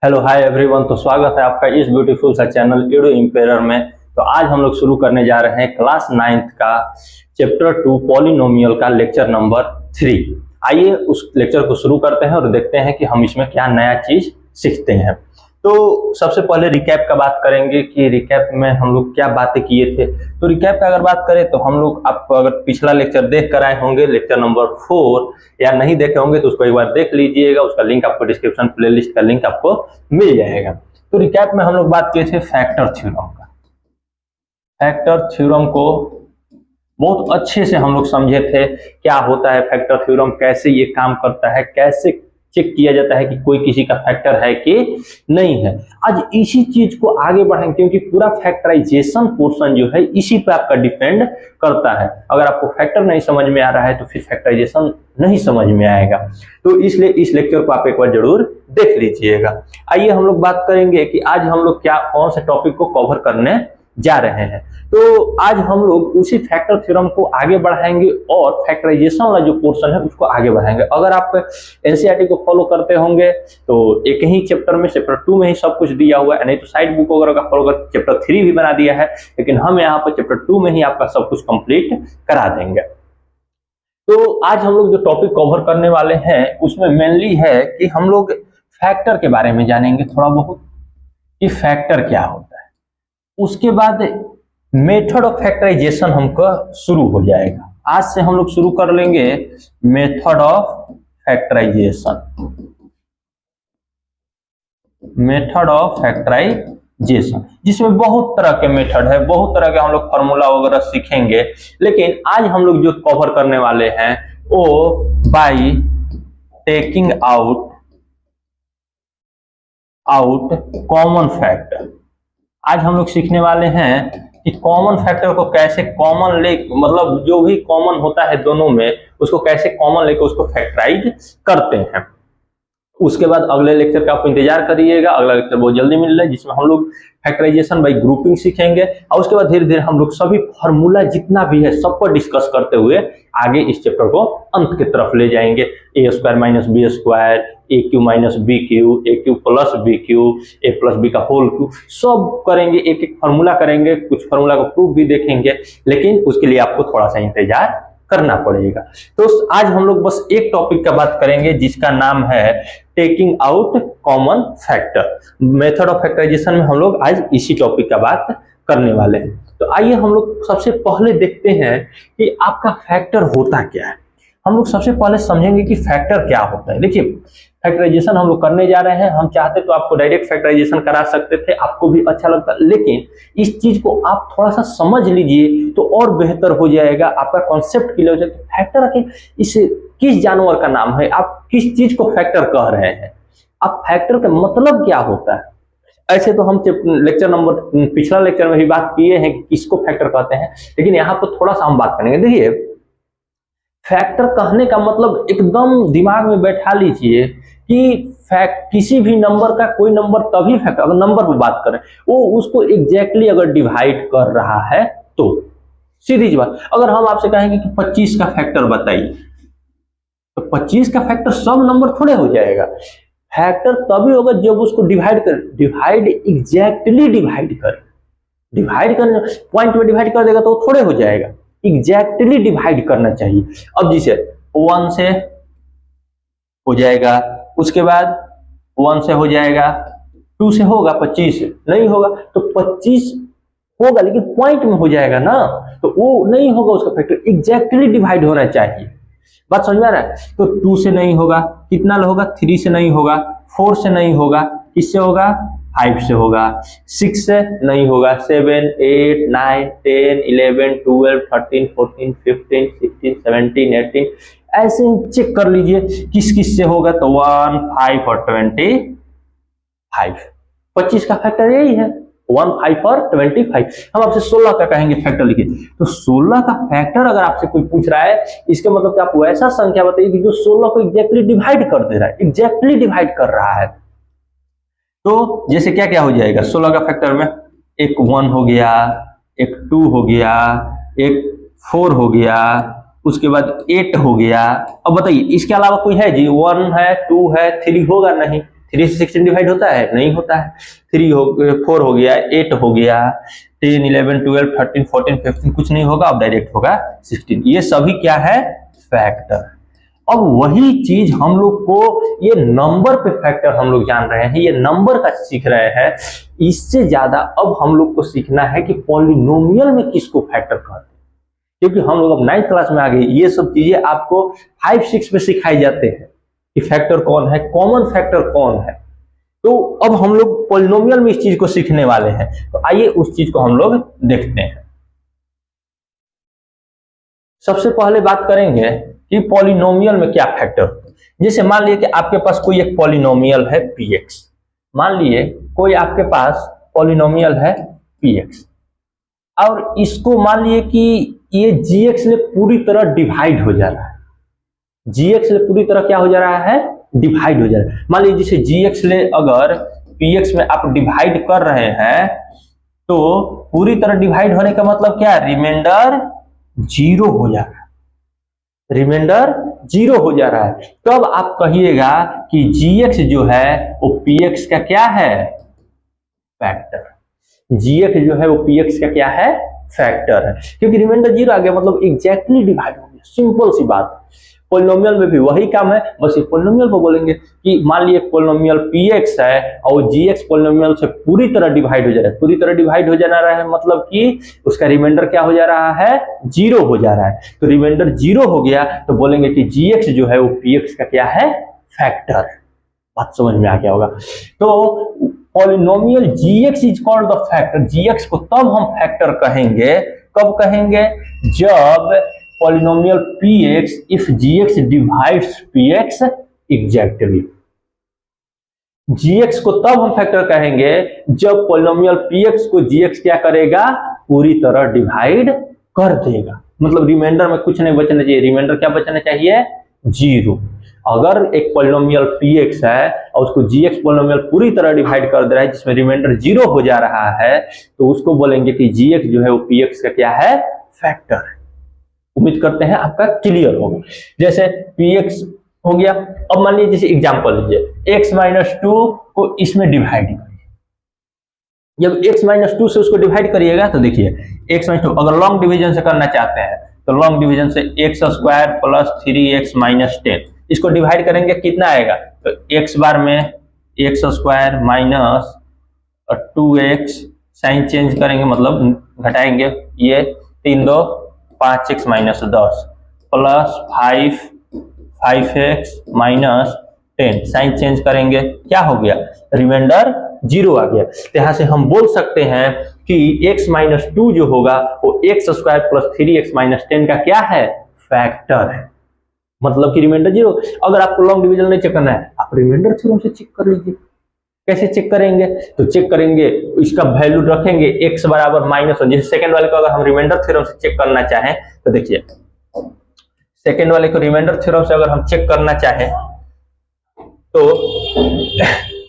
Hello hi everyone. तो स्वागत है आपका इस ब्यूटीफुल सा चैनल एडो एम्पायर में। तो आज हम लोग शुरू करने जा रहे हैं क्लास 9th का चैप्टर 2 पॉलिनोमियल का लेक्चर नंबर 3। आइए उस लेक्चर को शुरू करते हैं और देखते हैं कि हम इसमें क्या नया चीज सीखते हैं। तो सबसे पहले रिकैप का बात करेंगे कि रिकैप में हम लोग क्या बातें किए थे। तो रिकैप का अगर बात करें तो हम लोग आप अगर पिछला लेक्चर देख कर आए होंगे लेक्चर नंबर 4 या नहीं देखे होंगे तो उसको एक बार देख लीजिएगा। उसका लिंक आपको डिस्क्रिप्शन प्लेलिस्ट का लिंक आपको मिल जाएगा। तो रिकैप में हम लोग बात किए थे फैक्टर थ्योरम का। फैक्टर थ्योरम को बहुत अच्छे से हम लोग समझे थे, क्या होता है फैक्टर थ्योरम, कैसे ये काम करता है, कैसे चेक किया जाता है कि कोई किसी का फैक्टर है कि नहीं है। आज इसी चीज को आगे बढ़ाएंगे क्योंकि पूरा फैक्टराइजेशन पोर्शन जो है इसी पे आपका डिपेंड करता है। अगर आपको फैक्टर नहीं समझ में आ रहा है तो फिर फैक्टराइजेशन नहीं समझ में आएगा। तो इसलिए इस लेक्चर को आप एक बार जरूर देख लीजिएगा। आइए हम लोग बात करेंगे कि आज हम लोग कौन से टॉपिक को कवर करने जा रहे हैं। तो आज हम लोग उसी फैक्टर थ्योरम को आगे बढ़ाएंगे और फैक्टराइजेशन वाला जो पोर्शन है उसको आगे बढ़ाएंगे। अगर आप एनसीईआरटी को फॉलो करते होंगे तो एक ही चैप्टर में चैप्टर 2 में ही सब कुछ दिया हुआ है, नहीं तो साइड बुक वगैरह का फॉलो कर चैप्टर 3 भी बना दिया है, लेकिन हम यहाँ पर चैप्टर 2 में ही आपका सब कुछ कंप्लीट करा देंगे। तो आज हम लोग जो टॉपिक कवर करने वाले हैं उसमें मेनली है कि हम लोग फैक्टर के बारे में जानेंगे थोड़ा बहुत कि फैक्टर क्या होता है। उसके बाद मेथड ऑफ फैक्टराइजेशन हमका शुरू हो जाएगा। आज से हम लोग शुरू कर लेंगे method of factorisation. Method of factorisation जिसमें बहुत तरह के मेथड है, बहुत तरह के हम लोग फॉर्मूला वगैरह सीखेंगे, लेकिन आज हम लोग जो कवर करने वाले हैं वो bye taking out common factor. आज हम लोग सीखने वाले हैं कि कॉमन फैक्टर को कैसे कॉमन ले, मतलब जो भी कॉमन होता है दोनों में उसको कैसे कॉमन लेकर उसको फैक्टराइज करते हैं। उसके बाद अगले लेक्चर का आप इंतजार करिएगा, अगला लेक्चर बहुत जल्दी मिल रहा है जिसमें हम लोग फैक्टराइजेशन बाय ग्रुपिंग सीखेंगे और उसके बाद धीरे धीरे हम लोग सभी फॉर्मूला जितना भी है सबको डिस्कस करते हुए आगे इस चैप्टर को अंत की तरफ ले जाएंगे। ए स्क्वायर माइनस बी स्क्वायर, ए क्यू माइनस बी क्यू, ए क्यू प्लस बी क्यू, ए प्लस बी का होल क्यू, सब करेंगे, एक एक फॉर्मूला करेंगे, कुछ फॉर्मूला को प्रूफ भी देखेंगे, लेकिन उसके लिए आपको थोड़ा सा इंतजार करना पड़ेगा। तो आज हम लोग बस एक टॉपिक का बात करेंगे जिसका नाम है taking out common factor. Method of factorisation में हम लोग आज इसी टॉपिक का बात करने वाले हैं। तो आइए हम लोग सबसे पहले देखते हैं कि आपका फैक्टर होता क्या है। हम लोग सबसे पहले समझेंगे कि फैक्टर क्या होता है। देखिए फैक्टराइजेशन हम लोग करने जा रहे हैं, हम चाहते तो आपको डायरेक्ट फैक्टराइजेशन करा सकते थे, आपको भी अच्छा लगता, लेकिन इस चीज को आप थोड़ा सा समझ लीजिए तो और बेहतर हो जाएगा, आपका कॉन्सेप्ट क्लियर हो जाएगा। फैक्टर के इस किस जानवर का नाम है, आप किस चीज को फैक्टर कह रहे हैं, आप फैक्टर का मतलब क्या होता है। ऐसे तो हम लेक्चर नंबर पिछला लेक्चर में भी बात किए हैं कि किसको फैक्टर कहते हैं, लेकिन यहाँ पर थोड़ा सा हम बात करेंगे। देखिए फैक्टर कहने का मतलब एकदम दिमाग में बैठा लीजिए कि किसी भी नंबर का कोई नंबर तभी फैक्टर, अगर नंबर पर बात करें वो उसको एग्जैक्टली अगर डिवाइड कर रहा है तो सीधी सी बात। अगर हम आपसे कहेंगे कि 25 का फैक्टर बताइए तो 25 का फैक्टर सब नंबर थोड़े हो जाएगा। फैक्टर तभी होगा जब उसको डिवाइड कर, डिवाइड एग्जैक्टली डिवाइड कर, डिवाइड करने पॉइंट में डिवाइड कर देगा तो थोड़े हो जाएगा, एग्जैक्टली डिवाइड करना चाहिए। अब जिसे 1 से हो जाएगा, उसके बाद 1 से हो जाएगा, 2 से होगा, 25 से नहीं होगा, तो 25 होगा लेकिन पॉइंट में हो जाएगा ना, तो वो नहीं होगा उसका फैक्टर, एग्जैक्टली डिवाइड होना चाहिए। बात समझ में आ रहा है। तो 2 से नहीं होगा, कितना होगा, 3 से नहीं होगा, 4 से नहीं होगा, किससे होगा, 5 से होगा, 6 से नहीं होगा, 7 8 9 10 11 12 13 14 15 16 17 18 ऐसे चेक कर लीजिए किस किस से होगा। तो 1 5 और 25, 25 का फैक्टर यही है, 1 5 और 25। हम आपसे 16 का कहेंगे फैक्टर लिखिए, तो 16 का फैक्टर अगर आपसे कोई पूछ रहा है इसका मतलब कि आप वैसा संख्या बताइए कि जो 16 को एग्जैक्टली डिवाइड कर दे रहा है, एग्जैक्टली डिवाइड कर रहा है। तो जैसे क्या क्या हो जाएगा 16 का फैक्टर में, एक 1 हो गया, एक 2 हो गया, एक 4 हो गया, उसके बाद 8 हो गया। अब बताइए इसके अलावा कोई है जी, 1 है, 2 है, 3 होगा नहीं, 3 से 16 डिवाइड होता है? नहीं होता है। 4 हो गया, 8 हो गया, 10, 11, 12, 13, 14, 15 कुछ नहीं होगा, अब डायरेक्ट होगा 16। ये सभी क्या है? फैक्टर। अब वही चीज हम लोग को ये नंबर पे फैक्टर हम लोग जान रहे हैं, ये नंबर का सीख रहे हैं। इससे ज्यादा अब हम लोग को सीखना है कि पॉलिनोमियल में किसको फैक्टर कहते हैं, क्योंकि हम लोग अब 9th क्लास में आ गए। ये सब चीजें आपको 5-6 में सिखाई जाते हैं कि फैक्टर कौन है, कॉमन फैक्टर कौन है। तो अब हम लोग पॉलिनोमियल में इस चीज को सीखने वाले हैं, तो आइए उस चीज को हम लोग देखते हैं। सबसे पहले बात करेंगे कि पॉलिनोमियल में क्या फैक्टर होता है। जैसे मान लीजिए कि आपके पास कोई एक पॉलिनोमियल है px, मान लिए कोई आपके पास पॉलिनोमियल है px, और इसको मान लिए कि ये gx से पूरी तरह डिवाइड हो जा रहा है, gx से पूरी तरह क्या हो जा रहा है? डिवाइड हो जा रहा है। मान लीजिए जैसे gx ले अगर px में आप डिवाइड कर रहे हैं, तो पूरी तरह डिवाइड होने का मतलब क्या है? रिमाइंडर 0 हो जा रहा है, रिमाइंडर 0 हो जा रहा है। तो अब आप कहिएगा कि gx जो है वो px का क्या है? फैक्टर। gx जो है वो px का क्या है? फैक्टर है, क्योंकि रिमाइंडर 0 आ गया, मतलब एग्जैक्टली डिवाइड हो गया। सिंपल सी बात। पॉलिनोमियल में भी वही काम है, बस ये पॉलिनोमियल को बोलेंगे कि मान लीजिए पॉलिनोमियल px है और gx पॉलिनोमियल से पूरी तरह डिवाइड हो जा रहा है। पूरी तरह डिवाइड हो जा रहा है मतलब कि उसका रिमाइंडर क्या हो जा रहा है? 0 हो जा रहा है। तो रिमाइंडर 0 हो गया तो बोलेंगे कि gx जो है वो px का क्या है? फैक्टर। बात समझ में आ गया होगा। तो polynomial gx is called the factor. gx को तब हम फैक्टर कहेंगे, कब कहेंगे? जब polynomial px if gx divides px exactly। gx को तब हम फैक्टर कहेंगे जब पॉलिनोमियल px को gx क्या करेगा? पूरी तरह डिवाइड कर देगा, मतलब रिमाइंडर में कुछ नहीं बचना चाहिए। रिमाइंडर क्या बचना चाहिए? 0। अगर एक पॉलिनोमियल px है और उसको gx पॉलिनोमियल पूरी तरह डिवाइड कर दे रहा है, जिसमें रिमाइंडर 0 हो जा रहा है, तो उसको बोलेंगे कि gx जो है वो px का क्या है? फैक्टर है। उम्मीद करते हैं आपका क्लियर होगा। जैसे px हो गया। अब मान लीजिए जैसे एग्जांपल लीजिए, x-2 को इसमें डिवाइड करिए। जब x-2 से उसको डिवाइड करिएगा तो देखिए x-2 अगर लॉन्ग डिवीजन से करना चाहते हैं तो लॉन्ग डिवीजन से x² प्लस 3x माइनस 10, इसको डिवाइड करेंगे कितना आएगा? तो x बार में x² minus 2x, sign change करेंगे मतलब घटाएंगे, ये 3 2 5x minus 10 plus 5x minus 10, sign change करेंगे, क्या हो गया? रिमाइंडर 0 आ गया। तो यहां से हम बोल सकते हैं कि x-2 जो होगा वो x² प्लस 3x माइनस 10 का क्या है? फैक्टर है, मतलब कि रिमाइंडर 0। अगर आपको लॉन्ग डिवीजन नहीं चेक करना है, आप रिमाइंडर थ्योरम से चेक कर लीजिए। कैसे चेक करेंगे? तो चेक करेंगे, इसका वैल्यू रखेंगे x बराबर -1। जैसे सेकंड वाले को अगर हम रिमाइंडर थ्योरम से चेक करना चाहें तो देखिए, सेकंड वाले को रिमाइंडर थ्योरम से अगर हम चेक करना चाहें तो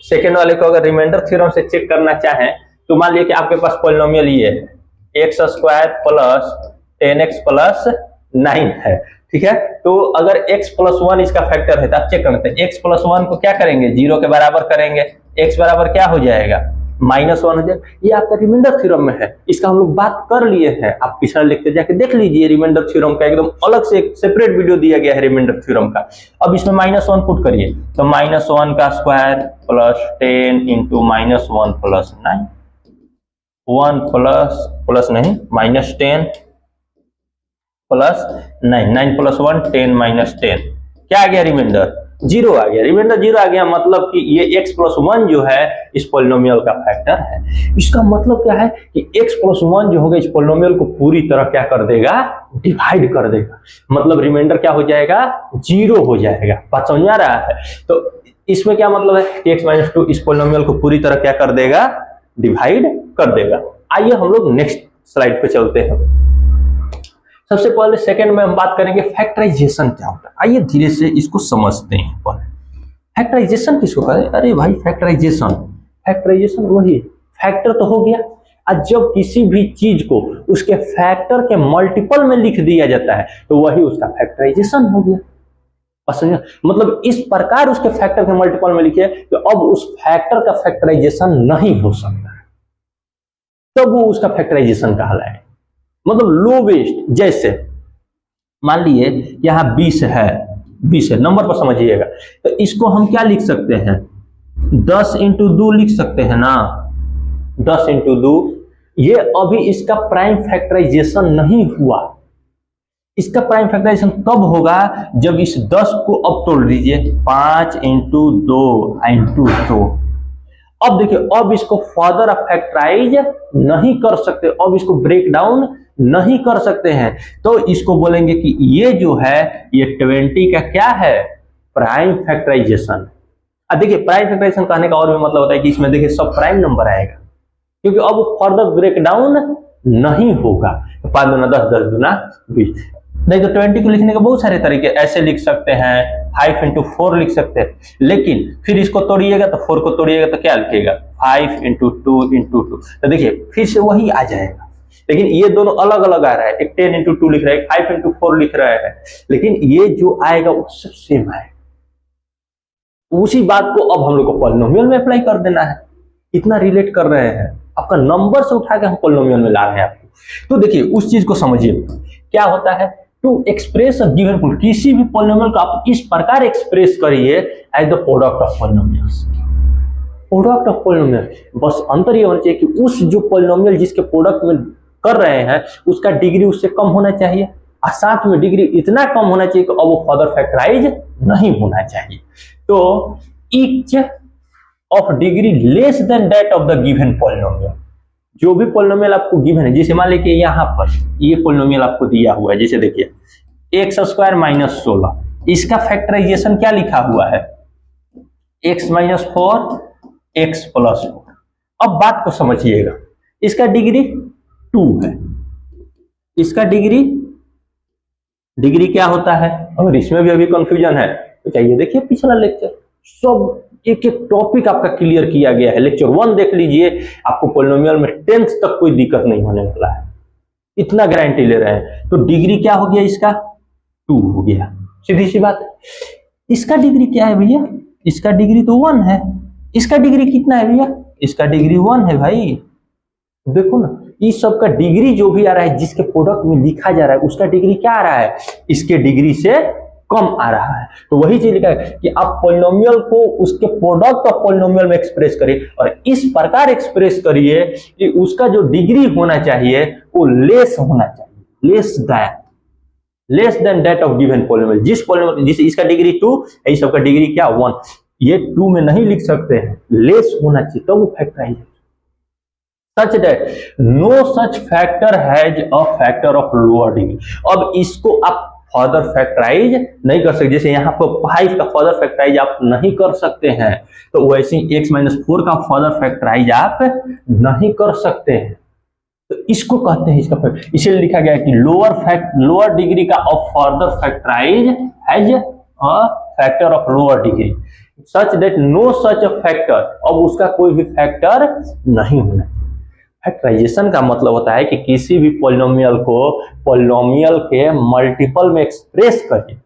सेकंड वाले को अगर रिमाइंडर थ्योरम से चेक करना चाहें तो मान लीजिए कि आपके पास पॉलिनोमियल ये है x² प्लस 10x प्लस 9 है, ठीक है। तो अगर x प्लस 1 इसका फैक्टर है तो आप चेक करते हैं, x प्लस 1 को क्या करेंगे? 0 के बराबर करेंगे, x बराबर क्या हो जाएगा? -1 हो जाएगा। ये आपका रिमाइंडर थ्योरम में है, इसका हम लोग बात कर लिए हैं। आप पिछला लेक्चर जाके देख लीजिए, रिमाइंडर थ्योरम का एकदम अलग से एक सेपरेट वीडियो दिया गया है रिमाइंडर थ्योरम का। अब इसमें -1 पुट करिए तो -1 का square plus 10 into -1 plus 9, 1 plus नहीं -10 प्लस 9, 9 प्लस 1 10 माइनस 10, क्या आ गया? रिमाइंडर 0 आ गया। रिमाइंडर 0 आ गया मतलब कि ये x प्लस 1 जो है इस पॉलिनोमियल का फैक्टर है। इसका मतलब क्या है कि x प्लस 1 जो होगा इस पॉलिनोमियल को पूरी तरह क्या कर देगा? डिवाइड कर देगा, मतलब रिमाइंडर क्या हो जाएगा? 0 हो जाएगा। बात समझ में आ रहा है? तो इसमें क्या मतलब है कि x-2 इस पॉलिनोमियल को पूरी तरह क्या कर देगा? डिवाइड कर देगा। आइए हम लोग नेक्स्ट स्लाइड पे चलते हैं। सबसे पहले सेकंड में हम बात करेंगे फैक्टराइजेशन क्या होता है। आइए धीरे से इसको समझते हैं। पहले फैक्टराइजेशन किसको कहते हैं? अरे भाई फैक्टराइजेशन वही फैक्टर तो हो गया। आज जब किसी भी चीज को उसके फैक्टर के मल्टीपल में लिख दिया जाता है तो वही उसका फैक्टराइजेशन हो गया। मतलब इस प्रकार उसके फैक्टर के मल्टीपल में लिखिए कि अब उस फैक्टर का फैक्टराइजेशन नहीं हो सकता, तब वो उसका फैक्टराइजेशन कहलाए। मतलब लोवेस्ट, जैसे मान लिए यहां 20 है, 20 है, नंबर पर समझिएगा, तो इसको हम क्या लिख सकते हैं, 10 इंटू 2 लिख सकते हैं ना, 10 इंटू 2। ये अभी इसका प्राइम फैक्टराइजेशन नहीं हुआ। इसका प्राइम फैक्टराइजेशन कब होगा, जब इस 10 को अब तोड़ दीजिए, 5 इंटू 2 इंटू 2। अब देखिए, अब इसको फर्दर फैक्टराइज नहीं कर सकते, अब इसको ब्रेक डाउन नहीं कर सकते हैं, तो इसको बोलेंगे कि ये जो है ये 20 का क्या है, प्राइम फैक्टराइजेशन। अब देखिए, प्राइम फैक्टराइजेशन कहने का और भी मतलब होता है कि इसमें देखिए सब प्राइम नंबर आएगा, क्योंकि अब फर्दर ब्रेक डाउन नहीं होगा। 5 दूना 10, 10 दूना 20। नहीं तो 20 को लिखने के बहुत सारे तरीके, ऐसे लिख सकते हैं, 5 इंटू 4 लिख सकते हैं, लेकिन फिर इसको तोड़िएगा तो 4 को तोड़िएगा तो क्या लिखेगा, 5 इंटू 2 इंटू 2। तो देखिए फिर से वही आ जाएगा, लेकिन ये दोनों अलग अलग आ रहा है, एक 10 इंटू 2 लिख रहा है, 5 इंटू 4 लिख रहा है, लेकिन ये जो आएगा वो सब सेम आएगा। उसी बात को अब हम लोग को पॉलिनोमियल में अप्लाई कर देना है, इतना रिलेट कर रहे हैं, आपका नंबर से उठा के हम पॉलिनोमियल में ला रहे हैं आपको। तो देखिए उस चीज को समझिए, क्या होता है, to express a given polynomial, किसी भी पॉलिनोमियल को आप इस प्रकार एक्सप्रेस करिए as the product of polynomials, product of polynomial. बस अंतर ये होना चाहिए कि उस जो पॉलिनोमियल जिसके प्रोडक्ट में कर रहे हैं उसका डिग्री उससे कम होना चाहिए, और साथ में डिग्री इतना कम होना चाहिए कि अब वो फर्दर फैक्टराइज नहीं होना चाहिए। तो each of degree less than that of the given polynomial, जो भी पॉलिनोमियल आपको गिवन है, जैसे मान लीजिए यहाँ पर ये पॉलिनोमियल आपको दिया हुआ है, जैसे देखिए x² - 16, इसका फैक्टराइजेशन क्या लिखा हुआ है, x - 4 x + 4। अब बात को समझिएगा, इसका डिग्री 2 है, इसका डिग्री क्या होता है, अगर इसमें भी अभी कंफ्यूजन है तो चाहिए देखिए पिछला लेक्चर, सब एक एक टॉपिक आपका क्लियर किया गया है। लेक्चर 1 देख लीजिए, आपको पॉलिनोमियल में 10th तक कोई दिक्कत नहीं होने वाला है, इतना गारंटी ले रहे हैं। तो डिग्री क्या हो गया, इसका 2 हो गया, सीधी सी बात। इसका डिग्री क्या है भैया, इसका डिग्री तो 1 है, इसका डिग्री कितना है भैया, इसका डिग्री 1 है भाई। देखो ना, इस सब का डिग्री जो भी आ रहा है, जिसके प्रोडक्ट में लिखा जा रहा है, उसका डिग्री क्या आ रहा है, इसके डिग्री से कम आ रहा है। तो वही चीज लिखा है कि आप पॉलिनोमियल को उसके प्रोडक्ट ऑफ पॉलिनोमियल में एक्सप्रेस करिए, और इस प्रकार एक्सप्रेस करिए कि उसका जो डिग्री होना चाहिए वो लेस होना चाहिए, less than that of given polynomial. जिस पॉलिनोमियल, जिसे इसका डिग्री 2 है, इस सब का डिग्री क्या 1, ये 2 में नहीं लिख सकते हैं, लेस होना चाहिए, तब वो factorise. Such that no such factor has a factor of lower degree. अब इसको आप फर्दर फैक्टराइज नहीं कर सकते, जैसे यहाँ पर 5 का फर्दर फैक्टराइज आप नहीं कर सकते हैं, तो वैसे ही x - 4 का फर्दर फैक्टराइज आप नहीं कर सकते हैं। तो इसको कहते हैं, इसका फैक्टर इसीलिए लिखा गया है कि लोअर डिग्री का of further factorise has a factor of lower degree, such that no such a factor, अब उसका कोई भी फैक्टर नहीं होना। फैक्टराइजेशन का मतलब होता है कि किसी भी पॉलिनोमियल को पॉलिनोमियल के मल्टीपल में एक्सप्रेस करिए,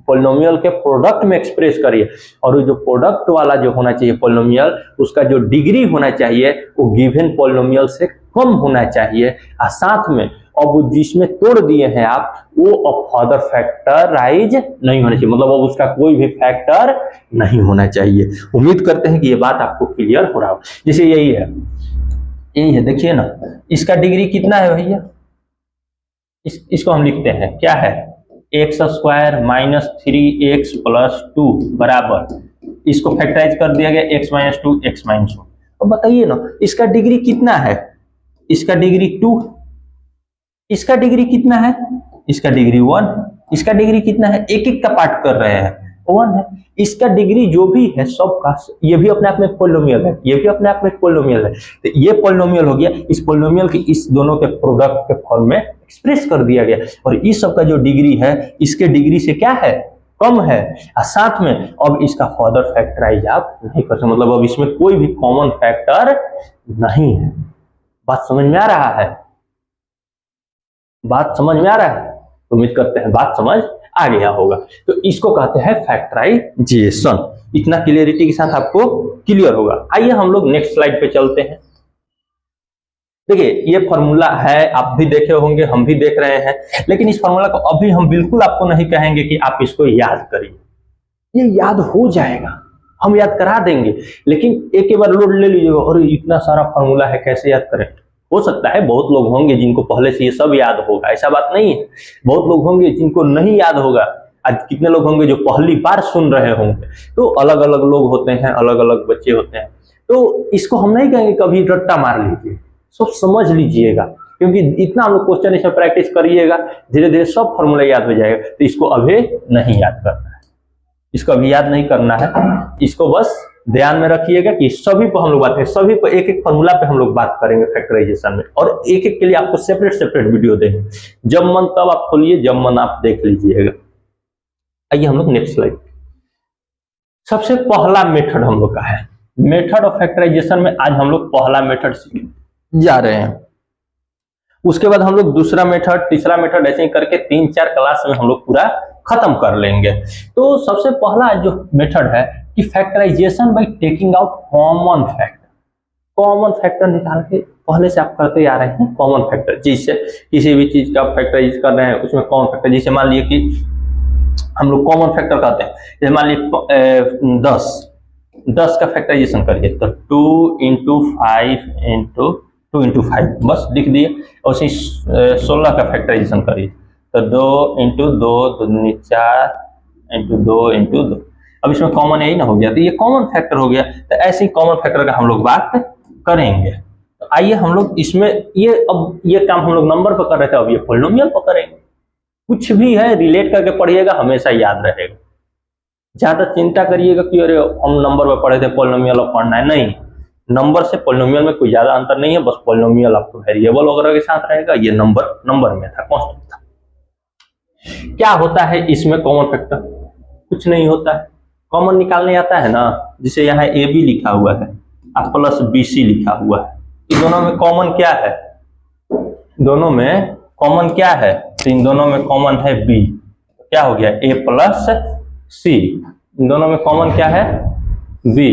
पॉलिनोमियल के प्रोडक्ट में एक्सप्रेस करिए, और वो जो प्रोडक्ट वाला जो होना चाहिए पॉलिनोमियल, उसका जो डिग्री होना चाहिए वो गिवन पॉलिनोमियल से कम होना चाहिए, और साथ में अब जिसमें तोड़ दिए हैं आप, वो अब फर्दर फैक्टराइज नहीं होना चाहिए, मतलब अब उसका कोई भी फैक्टर नहीं होना चाहिए। उम्मीद करते हैं कि ये बात आपको क्लियर हो रहा हो। जैसे यही है, देखिए ना, इसका डिग्री कितना है भैया, इसको हम लिखते हैं क्या है, x² - 3x + 2 बराबर, इसको फैक्टराइज कर दिया गया x - 2 x - 1। अब बताइए ना, इसका डिग्री कितना है, इसका डिग्री 2, इसका डिग्री कितना है, इसका डिग्री 1, इसका डिग्री कितना है, एक एक का पार्ट कर रहे हैं, 1 है। इसका डिग्री जो भी है सबका, ये भी अपने आप में पॉलिनोमियल है, ये भी अपने आप में पॉलिनोमियल है, तो ये पॉलिनोमियल हो गया, इस पॉलिनोमियल के इस दोनों के प्रोडक्ट के फॉर्म में एक्सप्रेस कर दिया गया, और इस सब का जो डिग्री है इसके डिग्री से क्या है, कम है, और साथ में अब इसका फर्दर फैक्टराइज आप नहीं कर सकते, मतलब अब इसमें कोई भी कॉमन फैक्टर नहीं है। बात समझ में आ रहा है, बात समझ में आ रहा है, उम्मीद करते हैं बात समझ आ गया होगा। तो इसको कहते हैं फैक्टराइजेशन। इतना क्लियरिटी के साथ आपको क्लियर होगा। आइए हम लोग नेक्स्ट स्लाइड पे चलते हैं। देखिए ये फॉर्मूला है, आप भी देखे होंगे, हम भी देख रहे हैं, लेकिन इस फॉर्मूला को अभी हम बिल्कुल आपको नहीं कहेंगे कि आप इसको याद करिए, ये याद हो जाएगा, हम याद करा देंगे, लेकिन एक बार लोड ले लीजिएगा और इतना सारा फॉर्मूला है कैसे याद करें। हो सकता है बहुत लोग होंगे जिनको पहले से ये सब याद होगा, ऐसा बात नहीं है। बहुत लोग होंगे जिनको नहीं याद होगा। आज कितने लोग होंगे जो पहली बार सुन रहे होंगे। तो अलग अलग लोग होते हैं, अलग अलग बच्चे होते हैं। तो इसको हम नहीं कहेंगे कभी रट्टा मार लीजिए, सब समझ लीजिएगा, क्योंकि इतना हम लोग क्वेश्चन इसमें प्रैक्टिस करिएगा, धीरे धीरे सब फॉर्मूला याद हो जाएगा। तो इसको अभी नहीं याद करना है, इसको अभी याद नहीं करना है। इसको बस ध्यान में रखिएगा कि सभी पर हम लोग बात करें, सभी पर एक एक फॉर्मूला पे हम लोग बात करेंगे फैक्टराइजेशन में, और एक एक के लिए आपको सेपरेट सेपरेट वीडियो देंगे। जब मन तब आप खोलिए, जब मन आप देख लीजिएगा। आइए हम लोग नेक्स्ट स्लाइड। सबसे पहला मेथड हम लोग का है, मेथड ऑफ फैक्टराइजेशन में आज हम लोग पहला मेथड सीखने जा रहे हैं। उसके बाद हम लोग दूसरा मेथड, तीसरा मेथड, ऐसे ही करके 3-4 क्लास में हम लोग पूरा खत्म कर लेंगे। तो सबसे पहला जो मेथड है कि factorisation by taking out common factor. Common factor निकाल के पहले से आप करते आ रहे हैं कॉमन फैक्टर, जिससे किसी भी चीज का फैक्टराइज कर रहे हैं उसमें कॉमन फैक्टर, जैसे मान लीजिए कि हम लोग कॉमन फैक्टर कहते हैं, जैसे मान लीजिए 10 का फैक्टराइजेशन करिए तो 2 × 5 × 2 × 5 बस लिख दिए। और 16 का फैक्टराइजेशन करिए तो 2 × 2 2 4 × 2 × 2। अब इसमें कॉमन यही ना हो गया, तो ये कॉमन फैक्टर हो गया। तो ऐसे ही कॉमन फैक्टर का हम लोग बात करेंगे। तो आइए हम लोग इसमें ये काम हम लोग नंबर पर कर रहे थे, अब ये पॉलिनोमियल पर करेंगे। कुछ भी है रिलेट करके पढ़िएगा, हमेशा याद रहेगा। ज्यादा चिंता करिएगा कि अरे हम नंबर पर पढ़े थे पॉलिनोमियल अब पढ़ना है, नहीं। नंबर से पॉलिनोमियल में कोई ज्यादा अंतर नहीं है, बस पॉलिनोमियल आपको वेरिएबल वगैरह के साथ रहेगा, ये नंबर में था, कांस्टेंट था। क्या होता है इसमें कॉमन फैक्टर? कुछ नहीं होता है, कॉमन निकालने आता है ना, जिसे यहाँ ए बी लिखा हुआ है और प्लस बी सी लिखा हुआ है। इन दोनों में कॉमन क्या है? दोनों में कॉमन क्या है? तो इन दोनों में कॉमन है बी, क्या हो गया ए प्लस सी। इन दोनों में कॉमन क्या है? बी,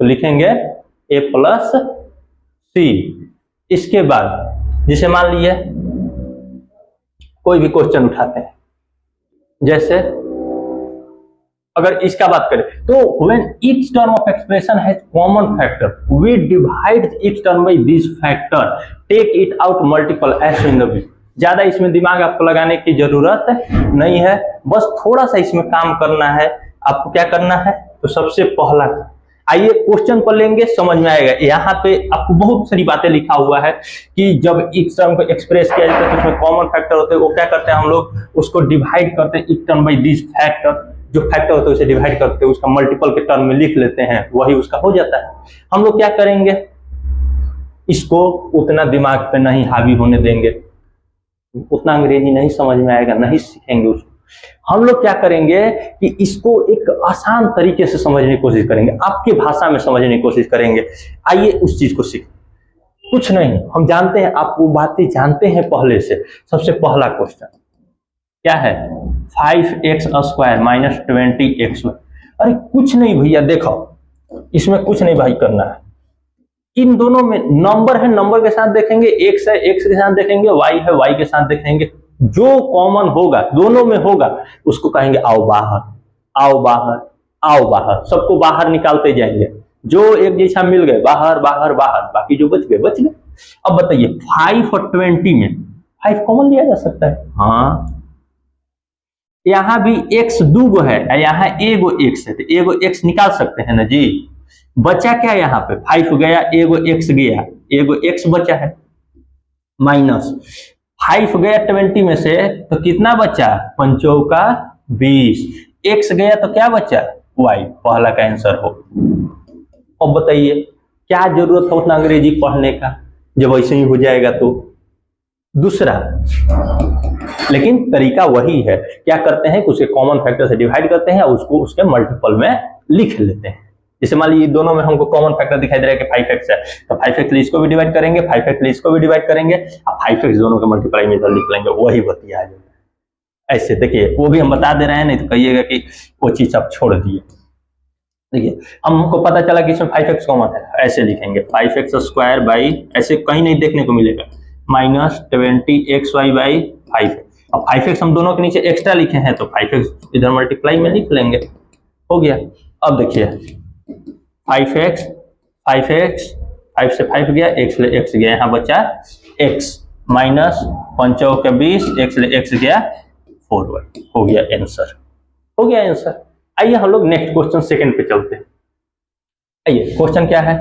तो लिखेंगे ए प्लस सी। इसके बाद जैसे मान लीजिए कोई भी क्वेश्चन उठाते हैं, जैसे अगर इसका बात करें तो when each term of expression has common factor we divide each term by this factor, take it out multiple as in the video। ज्यादा इसमें दिमाग आपको लगाने की जरूरत नहीं है, बस थोड़ा सा इसमें काम करना है। आपको क्या करना है? तो सबसे पहला आइए क्वेश्चन पर लेंगे, समझ में आएगा। यहाँ पे आपको बहुत सारी बातें लिखा हुआ है कि जब एक टर्म को एक्सप्रेस किया जाता है तो उसमें कॉमन फैक्टर होते हैं, वो क्या करते हैं हम लोग उसको डिवाइड करते हैं एक टर्म बाय दिस फैक्टर। जो फैक्टर होता है उसे डिवाइड करते हैं, उसका मल्टीपल के टर्म में लिख लेते हैं, वही उसका हो जाता है। हम लोग क्या करेंगे, इसको उतना दिमाग पे नहीं हावी होने देंगे, उतना अंग्रेजी नहीं समझ में आएगा, नहीं सीखेंगे उसको। हम लोग क्या करेंगे कि इसको एक आसान तरीके से समझने की कोशिश करेंगे, आपकी भाषा में समझने की कोशिश करेंगे। आइए उस चीज को सीखें। कुछ नहीं, हम जानते हैं, आप वो बातें जानते हैं पहले से। सबसे पहला क्वेश्चन क्या है? 5x² - 20x। अरे कुछ नहीं भैया, देखो इसमें कुछ नहीं भाई करना है। इन दोनों में नंबर है, नंबर के साथ देखेंगे, x है x के साथ देखेंगे, y है y के साथ देखेंगे। जो कॉमन होगा दोनों में होगा उसको कहेंगे आओ बाहर, आओ बाहर, आओ बाहर। सबको बाहर निकालते जाएंगे, जो एक जैसा मिल गए बाहर बाहर बाहर, बाकी जो बच गए बच गए। अब बताइए 5 और 20 में 5 कॉमन लिया जा सकता है? हाँ। यहाँ भी x दूगो है, यहाँ एगो x है, तो एगो x निकाल सकते हैं ना जी। बचा क्या यहाँ पे? 5 गया, एगो x गया, एगो x बचा है, माइनस 5 गया 20 में से, तो कितना बचा? 5 का 20। x गया तो क्या बचा? y, पहला का आंसर हो। अब बताइए क्या जरूरत है उतना अंग्रेजी पढ़ने का, जब ऐसे ही हो जाएगा तो। दूसरा, लेकिन तरीका वही है, क्या करते हैं कि उसके कॉमन फैक्टर से डिवाइड करते हैं और उसको उसके मल्टीपल में लिख लेते हैं। जैसे मान लीजिए दोनों में हमको कॉमन फैक्टर दिखाई दे रहा है कि 5x है, तो 5x इसको भी डिवाइड करेंगे, 5x इसको भी डिवाइड करेंगे, और 5x दोनों के मल्टीप्लाई में इधर लिख लेंगे, वही बतिया जाएगा। ऐसे देखिए, वो भी हम बता दे रहे हैं, नहीं तो कहिएगा कि वो चीज आप छोड़ दिए। देखिए अब हमको पता चला कि इसमें 5x कॉमन है, ऐसे लिखेंगे 5x स्क्वायर बाई, ऐसे कहीं नहीं देखने को मिलेगा, माइनस 20xy बाई 5x। अब 5x हम दोनों के नीचे एक्स्ट्रा लिखे हैं तो 5x इधर मल्टीप्लाई में लिख लेंगे, हो गया। अब देखिए 5x 5 से 5 गया, x ले x गया, यहाँ बचा x, माइनस 5 के 20, x ले x गया 4y, हो गया आंसर, हो गया आंसर। आइए हम लोग नेक्स्ट क्वेश्चन सेकंड पे चलते हैं। आइए क्वेश्चन क्या है,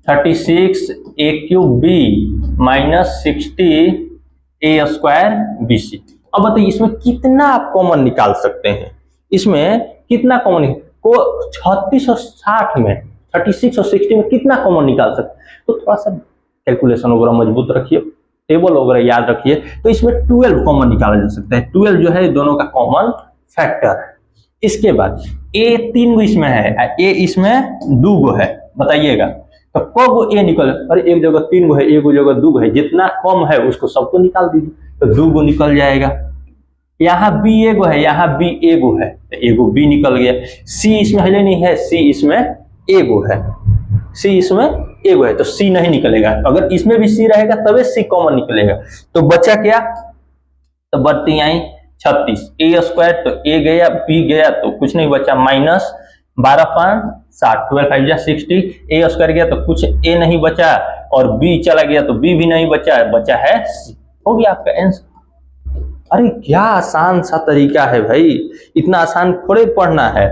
36a³ b minus 60a square bc। अब बताइए इसमें कितना आप कॉमन निकाल सकते हैं, इसमें कितना कॉमन को 36 और 60 में, 36 और 60 में कितना कॉमन निकाल सकते हैं। तो थोड़ा सा कैलकुलेशन वगैरह मजबूत रखिए, टेबल वगैरह याद रखिए। तो इसमें 12 कॉमन निकाला जा सकता है, 12 जो है दोनों का कॉमन फैक्टर है। इसके बाद a 3 गो इसमें है, a इसमें 2 गो है, बताइएगा तो कब a निकल, अरे एक जगह 3 गो है, एक जगह 2 गो है, जितना कम है उसको सबको निकाल दीजिए, तो 2 गो निकल जाएगा। यहाँ b एगो है, यहाँ b एगो है, तो एगो b निकल गया। c इसमें है नहीं है, c इसमें एगो है, c इसमें एगो है, तो c नहीं निकलेगा। अगर इसमें भी c रहेगा तबे c कॉमन निकलेगा। तो बचा क्या, तो बढ़ती आई 36, a स्क्वायर तो a गया, b गया तो कुछ नहीं बचा, माइनस 12 5 60, 12 5 जा 60, a स्क्वायर गया तो कुछ a नहीं बचा, और b चला गया तो b भी नहीं बचा, बचा है c, हो गया आपका आंसर। अरे क्या आसान सा तरीका है भाई, इतना आसान थोड़े पढ़ना है।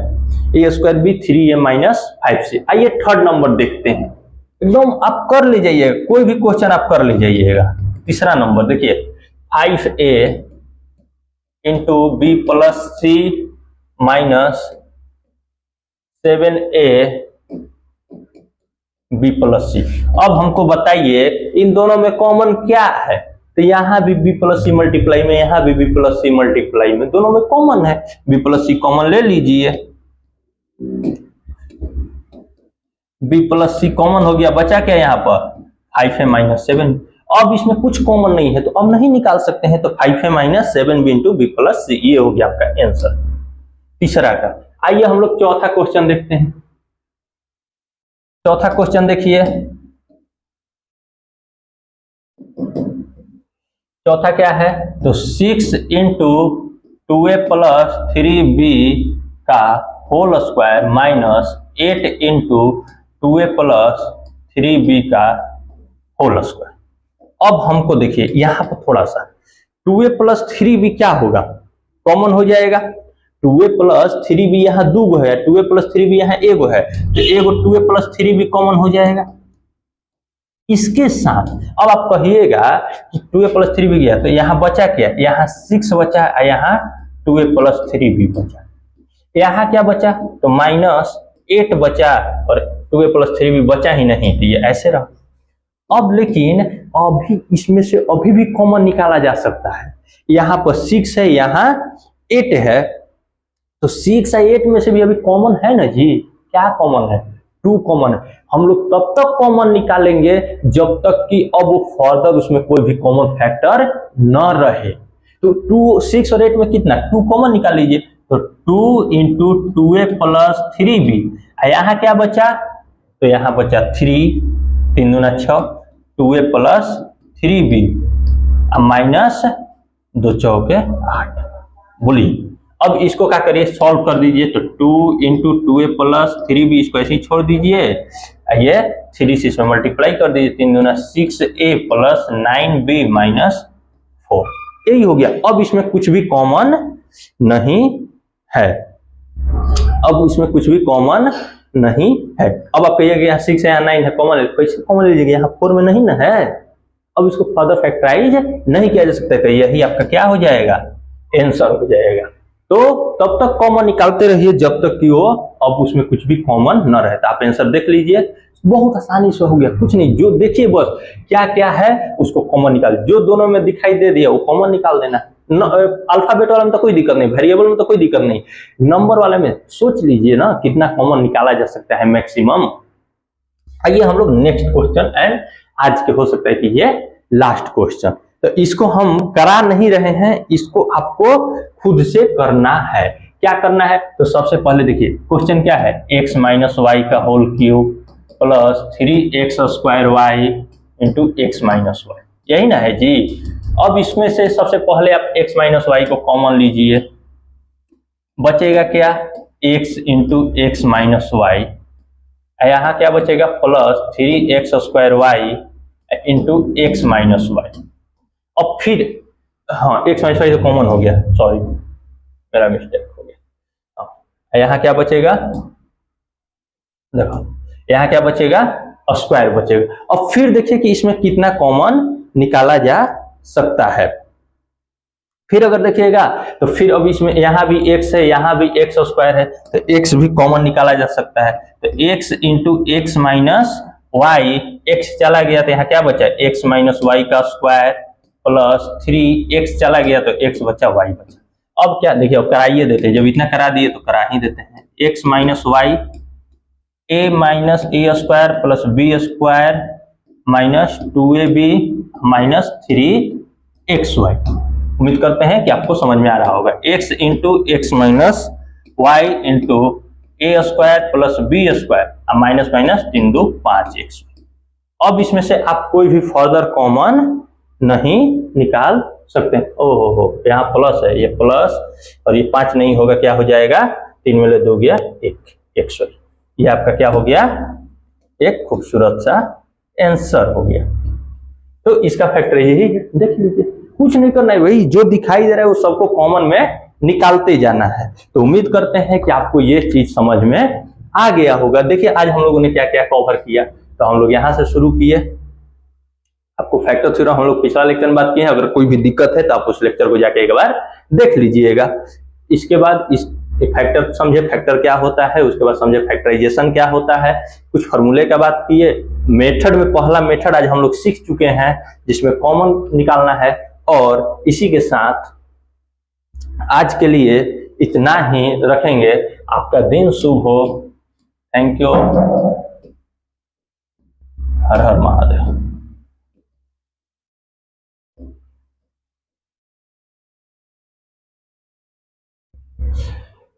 a square b 3a minus 5c। आइए थर्ड नंबर देखते हैं, एकदम आप कर ले जाइएगा, कोई भी क्वेश्चन आप कर ले जाइएगा। तीसरा नंबर देखिए 5a इंटू बी प्लस सी माइनस 7a बी प्लस सी। अब हमको बताइए इन दोनों में कॉमन क्या है, तो यहाँ भी b प्लस सी मल्टीप्लाई में, यहाँ भी b प्लस सी मल्टीप्लाई में, दोनों में कॉमन है, b प्लस सी कॉमन ले लीजिए, b प्लस सी कॉमन हो गया, बचा क्या यहाँ पर 5a माइनस 7। अब इसमें कुछ कॉमन नहीं है तो अब नहीं निकाल सकते हैं, तो 5a minus 7b into B plus C, ये हो गया आपका आंसर तीसरा का। आइए हम लोग चौथा क्वेश्चन देखते हैं। चौथा क्वेश्चन देखिए, चौथा क्या है, तो 6 इंटू 2a प्लस 3b का whole square minus 8 into 2a plus 3b का होल स्क्वायर। अब हमको देखिए यहाँ पर थोड़ा सा 2a प्लस 3b क्या होगा, कॉमन हो जाएगा, 2a प्लस 3b यहाँ 2 गो है, 2a प्लस 3b यहाँ एगो है, तो एगो 2a प्लस 3b कॉमन हो जाएगा। इसके साथ अब आप कहिएगा कि 2a प्लस 3b गया तो यहाँ बचा क्या, यहाँ 6 बचा, यहाँ 2a प्लस 3b बचा, यहाँ क्या बचा, तो माइनस 8 बचा, और 2a प्लस 3b बचा ही नहीं, तो ये ऐसे रहा। अब लेकिन अभी इसमें से अभी भी कॉमन निकाला जा सकता है, यहाँ पर 6 है, यहाँ 8 है, तो 6 और 8 में से भी अभी कॉमन है ना जी, क्या कॉमन है, 2 कॉमन है। हम लोग तब तक कॉमन निकालेंगे जब तक कि अब फर्दर उसमें कोई भी कॉमन फैक्टर न रहे। तो 2 6 और 8 में कितना, 2 कॉमन निकाल लीजिए, तो 2 इंटू 2a प्लस 3b, यहाँ क्या बचा, तो यहाँ बचा 3, 3 दूना 6, 2a प्लस 3b माइनस 2 चौके 8। बोलिए अब इसको क्या करिए, सॉल्व कर दीजिए, तो 2 इंटू 2a प्लस 3b, इसको ऐसे ही छोड़ दीजिए, ये 3 से इसमें मल्टीप्लाई कर दीजिए, 3 दूना 6a प्लस 9b माइनस 4, यही हो गया। अब इसमें कुछ भी कॉमन नहीं है, अब इसमें कुछ भी कॉमन नहीं है। अब आप कहिएगा यहाँ 6 है, यहाँ 9 है, कॉमन है, कैसे कॉमन ले लीजिएगा, यहाँ 4 में नहीं ना है, अब इसको फर्दर फैक्टराइज नहीं किया जा सकता, यही आपका क्या हो जाएगा, आंसर हो जाएगा। तो तब तक कॉमन निकालते रहिए जब तक कि वो अब उसमें कुछ भी कॉमन न रहता। आप आंसर देख लीजिए, बहुत आसानी से हो गया, कुछ नहीं, जो देखिए बस क्या क्या है उसको कॉमन निकाल, जो दोनों में दिखाई दे दिया वो कॉमन निकाल देना। अल्फाबेट वाले में तो कोई दिक्कत नहीं, वेरिएबल में तो कोई दिक्कत नहीं, नंबर वाले में सोच लीजिए ना कितना कॉमन निकाला जा सकता है मैक्सिमम। आइए हम लोग नेक्स्ट क्वेश्चन, एंड आज के हो सकता है कि ये लास्ट क्वेश्चन, तो इसको हम करा नहीं रहे हैं, इसको आपको खुद से करना है। क्या करना है? तो सबसे पहले देखिए क्वेश्चन क्या है, x माइनस वाई का whole cube plus 3x² into X minus Y, यही ना है जी। अब इसमें से सबसे पहले आप x माइनस वाई को कॉमन लीजिए, बचेगा क्या, x into X minus Y, यहाँ क्या बचेगा plus 3x² into X minus Y. अब फिर हाँ एक्स माइनस वाई तो कॉमन हो गया, सॉरी मेरा मिस्टेक हो गया। यहाँ क्या बचेगा, देखो यहाँ क्या बचेगा, स्क्वायर बचेगा। अब फिर देखिए कि इसमें कितना कॉमन निकाला जा सकता है। फिर अगर देखिएगा तो फिर अब इसमें यहाँ भी x है, यहाँ भी x² है, तो x भी कॉमन निकाला जा सकता है। तो x into X minus Y, X चला गया तो यहाँ क्या बचा, x माइनस वाई का स्क्वायर प्लस 3x चला गया तो x बचा, y बचा। अब क्या देखिए, अब कराइए देते हैं, जब इतना करा दिए तो करा ही देते हैं। x minus Y a minus a² plus b² minus 2ab minus 3xy। उम्मीद करते हैं कि आपको समझ में आ रहा होगा। x into X minus Y into a² plus b² minus minus 3 2 5x। अब इसमें से आप कोई भी फर्दर कॉमन नहीं निकाल सकते। ओहो हो, यहाँ प्लस है, ये प्लस और ये 5 नहीं होगा, क्या हो जाएगा, 3 में ले 2 गया 1 x। ये आपका क्या हो गया, एक खूबसूरत सा आंसर हो गया। तो इसका फैक्टर यही है, देख लीजिए, कुछ नहीं करना है, वही जो दिखाई दे रहा है वो सबको कॉमन में निकालते जाना है। तो उम्मीद करते हैं कि आपको ये चीज समझ में आ गया होगा। देखिए आज हम लोगों ने क्या क्या कवर किया, तो हम लोग यहाँ से शुरू किए, आपको फैक्टर थ्योरम हम लोग पिछला लेक्चर में बात किए हैं। अगर कोई भी दिक्कत है तो आप उस लेक्चर को जाके एक बार देख लीजिएगा। इसके बाद इस फैक्टर समझे, फैक्टर क्या होता है, उसके बाद समझे फैक्टराइजेशन क्या होता है, कुछ फॉर्मूले का बात किए। मेथड में पहला मेथड आज हम लोग सीख चुके हैं जिसमें कॉमन निकालना है। और इसी के साथ आज के लिए इतना ही रखेंगे। आपका दिन शुभ हो। Thank you. हर हर महादेव।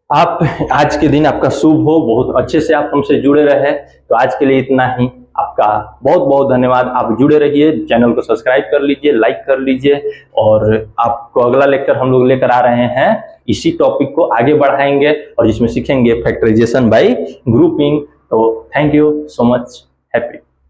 आप आज के दिन आपका शुभ हो, बहुत अच्छे से आप हमसे जुड़े रहे। तो आज के लिए इतना ही, आपका बहुत बहुत धन्यवाद। आप जुड़े रहिए, चैनल को सब्सक्राइब कर लीजिए, लाइक कर लीजिए। और आपको अगला लेक्चर हम लोग लेकर आ रहे हैं, इसी टॉपिक को आगे बढ़ाएंगे और जिसमें सीखेंगे फैक्टराइजेशन बाय ग्रुपिंग। तो thank you so much, happy.